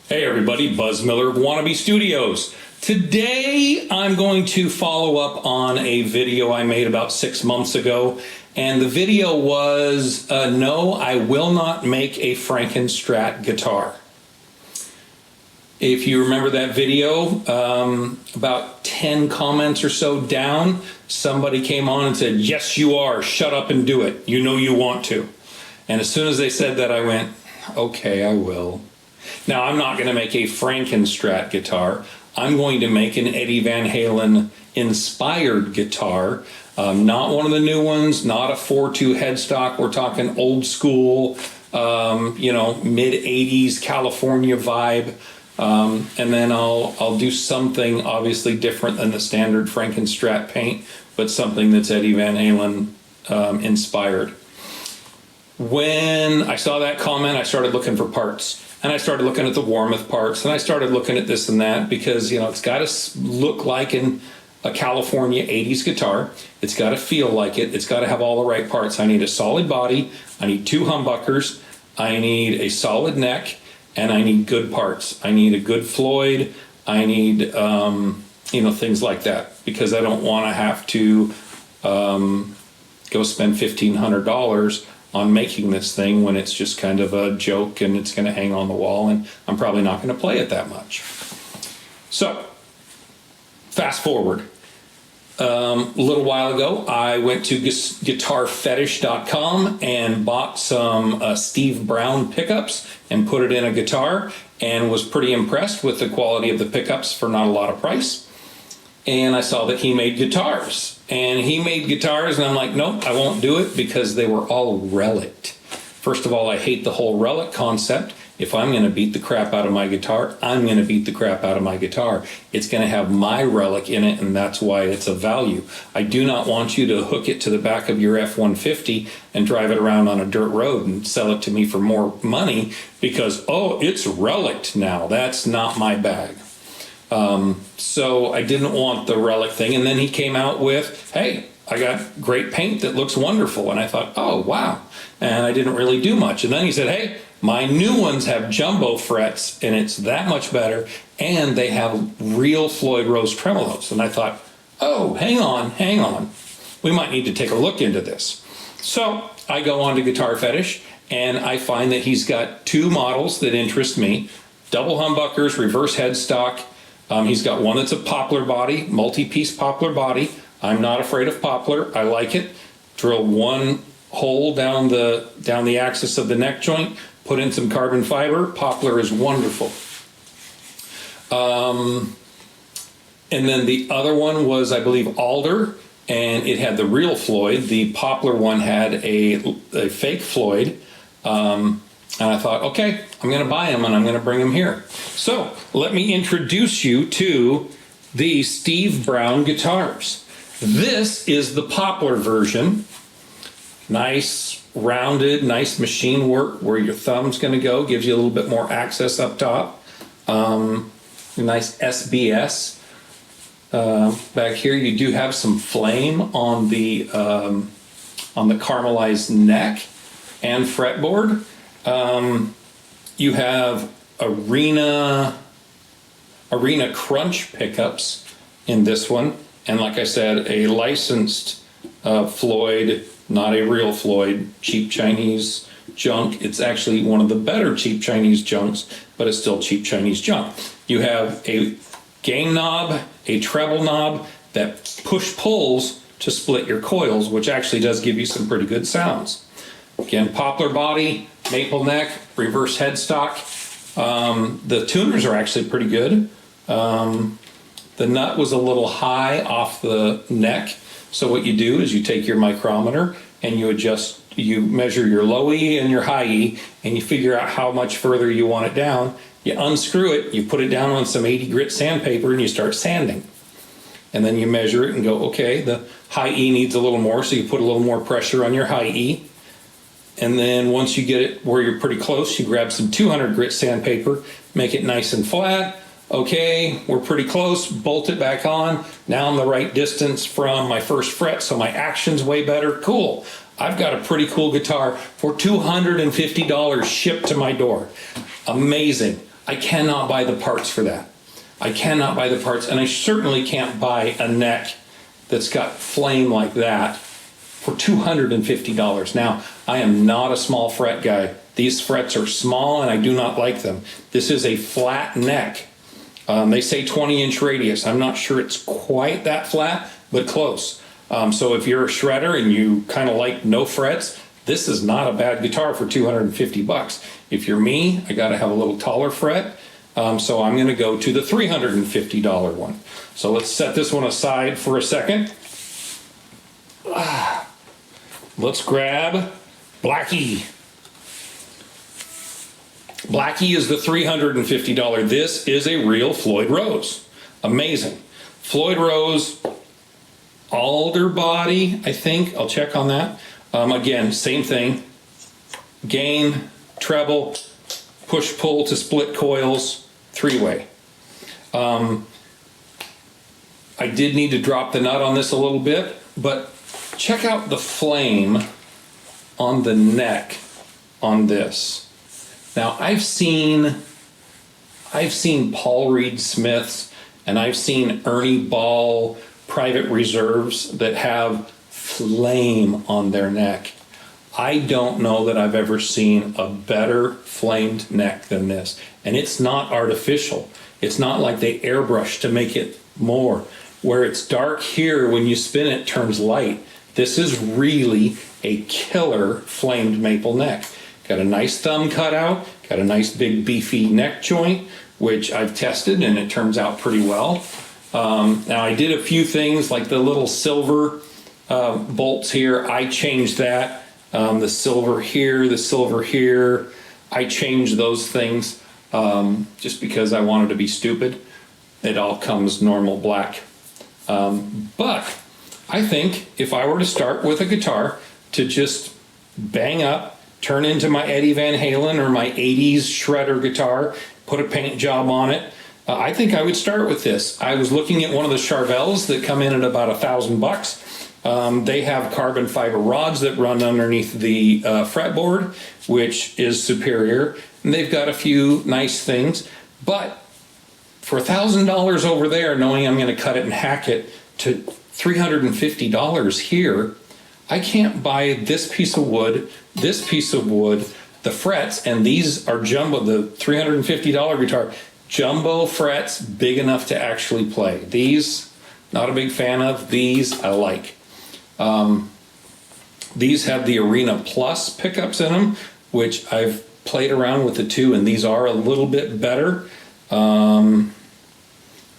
Hey everybody, Buzz Miller of Wannabe Studios. Today I'm going to follow up on a video I made about 6 months ago, and the video was no, I will not make a Frankenstrat guitar. If you remember that video, about 10 comments or so down, somebody came on and said, yes you are, shut up and do it, you know you want to. And as soon as they said that, I went, okay, I will. Now, I'm not going to make a Frankenstrat guitar. I'm going to make an Eddie Van Halen inspired guitar. Not one of the new ones, not a 4.2 headstock. We're talking old school, mid 80s California vibe. And then I'll do something obviously different than the standard Frankenstrat paint, but something that's Eddie Van Halen inspired. When I saw that comment, I started looking for parts. And I started looking at the Warmoth parts, and I started looking at this and that because, it's got to look like a California 80s guitar. It's got to feel like it. It's got to have all the right parts. I need a solid body. I need 2 humbuckers. I need a solid neck, and I need good parts. I need a good Floyd. I need, things like that because I don't want to have to go spend $1,500 on making this thing when it's just kind of a joke and it's going to hang on the wall and I'm probably not going to play it that much. So, fast forward. A little while ago, I went to guitarfetish.com and bought some Steve Brown pickups and put it in a guitar and was pretty impressed with the quality of the pickups for not a lot of price. And I saw that he made guitars. And he made guitars, and I'm like, nope, I won't do it because they were all relic. First of all, I hate the whole relic concept. If I'm going to beat the crap out of my guitar, I'm going to beat the crap out of my guitar. It's going to have my relic in it, and that's why it's of value. I do not want you to hook it to the back of your F-150 and drive it around on a dirt road and sell it to me for more money because, oh, it's relic now. That's not my bag. So I didn't want the relic thing. And then he came out with, hey, I got great paint that looks wonderful. And I thought, oh, wow. And I didn't really do much. And then he said, hey, my new ones have jumbo frets and it's that much better. And they have real Floyd Rose tremolos. And I thought, oh, hang on. We might need to take a look into this. So I go on to Guitar Fetish and I find that he's got 2 models that interest me. Double humbuckers, reverse headstock. He's got one that's a poplar body, multi-piece poplar body. I'm not afraid of poplar. I like it. Drill 1 hole down the axis of the neck joint, put in some carbon fiber. Poplar is wonderful. And then the other one was, I believe, alder, and it had the real Floyd. The poplar one had a fake Floyd. And I thought, okay, I'm going to buy them and I'm going to bring them here. So let me introduce you to the Steve Brown guitars. This is the poplar version. Nice rounded, nice machine work where your thumb's going to go. Gives you a little bit more access up top. Nice SBS. Back here you do have some flame on the caramelized neck and fretboard. You have Arena Crunch pickups in this one, and like I said, a licensed Floyd, not a real Floyd, cheap Chinese junk. It's actually one of the better cheap Chinese junks, but it's still cheap Chinese junk. You have a gain knob, a treble knob that push-pulls to split your coils, which actually does give you some pretty good sounds. Again, poplar body, maple neck, reverse headstock. The tuners are actually pretty good. The nut was a little high off the neck. So what you do is you take your micrometer and you measure your low E and your high E, and you figure out how much further you want it down. You unscrew it, you put it down on some 80 grit sandpaper, and you start sanding. And then you measure it and go, okay, the high E needs a little more, so you put a little more pressure on your high E. And then once you get it where you're pretty close, you grab some 200 grit sandpaper, make it nice and flat. Okay, we're pretty close, bolt it back on. Now I'm the right distance from my first fret, so my action's way better. Cool. I've got a pretty cool guitar for $250 shipped to my door. Amazing. I cannot buy the parts for that. I cannot buy the parts, and I certainly can't buy a neck that's got flame like that for $250. Now, I am not a small fret guy. These frets are small and I do not like them. This is a flat neck. They say 20-inch radius. I'm not sure it's quite that flat, but close. So if you're a shredder and you kind of like no frets, this is not a bad guitar for $250. If you're me, I got to have a little taller fret. So I'm going to go to the $350 one. So let's set this one aside for a second. Let's grab Blackie. Blackie is the $350. This is a real Floyd Rose. Amazing. Floyd Rose, alder body, I think. I'll check on that. Again, same thing. Gain, treble, push-pull to split coils, three-way. I did need to drop the nut on this a little bit, but check out the flame on the neck on this. Now, I've seen Paul Reed Smiths and I've seen Ernie Ball private reserves that have flame on their neck. I don't know that I've ever seen a better flamed neck than this. And it's not artificial. It's not like they airbrush to make it more. Where it's dark here, when you spin it, turns light. This is really a killer flamed maple neck. Got a nice thumb cutout, got a nice big beefy neck joint, which I've tested and it turns out pretty well. Now I did a few things like the little silver bolts here. I changed that. The silver here, I changed those things just because I wanted to be stupid. It all comes normal black. But I think if I were to start with a guitar to just bang up, turn into my Eddie Van Halen or my 80s shredder guitar, put a paint job on it, I think I would start with this. I was looking at one of the Charvels that come in at about $1,000. They have carbon fiber rods that run underneath the fretboard, which is superior. And they've got a few nice things. But for $1,000 over there, knowing I'm going to cut it and hack it, to $350 here, I can't buy this piece of wood, the frets, and these are jumbo, the $350 guitar, jumbo frets big enough to actually play. These, not a big fan of. These, I like. These have the Arena Plus pickups in them, which I've played around with the two, and these are a little bit better. I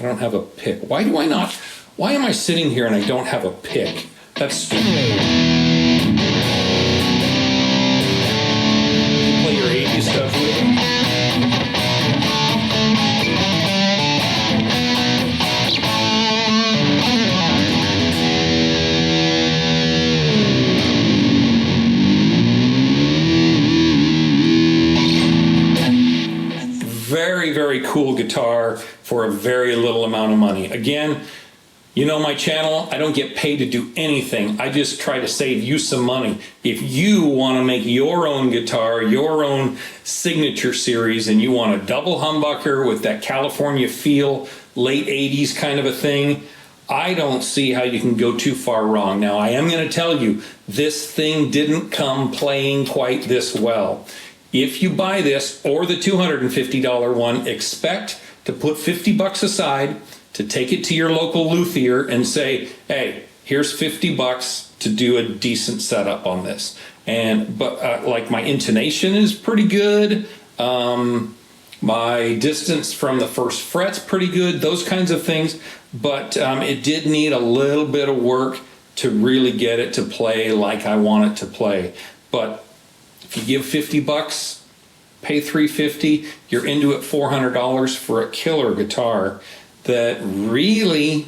don't have a pick. Why am I sitting here and I don't have a pick? That's stupid. You play your 80s stuff with it. Very, very cool guitar for a very little amount of money. Again, you know my channel, I don't get paid to do anything. I just try to save you some money. If you want to make your own guitar, your own signature series, and you want a double humbucker with that California feel, late 80s kind of a thing, I don't see how you can go too far wrong. Now, I am going to tell you, this thing didn't come playing quite this well. If you buy this or the $250 one, expect to put $50 aside to take it to your local luthier and say, hey, here's $50 to do a decent setup on this. But like my intonation is pretty good. My distance from the first fret's pretty good, those kinds of things. But it did need a little bit of work to really get it to play like I want it to play. But if you give $50, pay $350, you're into it $400 for a killer guitar that really,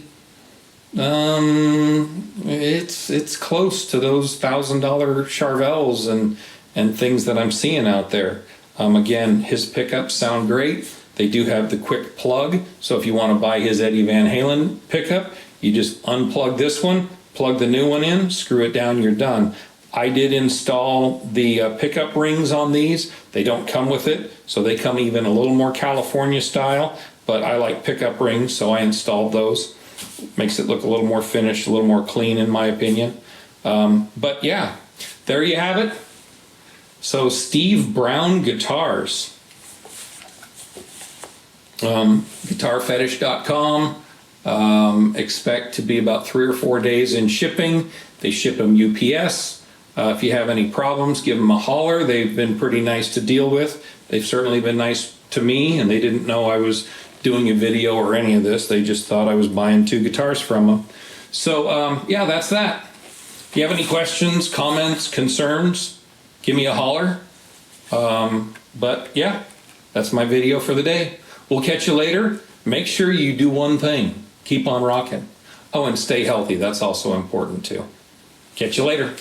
it's close to those $1,000 Charvels and things that I'm seeing out there. Again, his pickups sound great. They do have the quick plug, so if you want to buy his Eddie Van Halen pickup, you just unplug this one, plug the new one in, screw it down, you're done. I did install the pickup rings on these. They don't come with it, so they come even a little more California style, but I like pickup rings, so I installed those. Makes it look a little more finished, a little more clean in my opinion. But yeah, there you have it. So Steve Brown guitars. Guitarfetish.com. Expect to be about 3 or 4 days in shipping. They ship them UPS. If you have any problems, give them a holler. They've been pretty nice to deal with. They've certainly been nice to me, and they didn't know I was doing a video or any of this. They just thought I was buying 2 guitars from them. So yeah, that's that. If you have any questions, comments, concerns, give me a holler. But yeah, that's my video for the day. We'll catch you later. Make sure you do one thing. Keep on rocking. Oh, and stay healthy. That's also important too. Catch you later.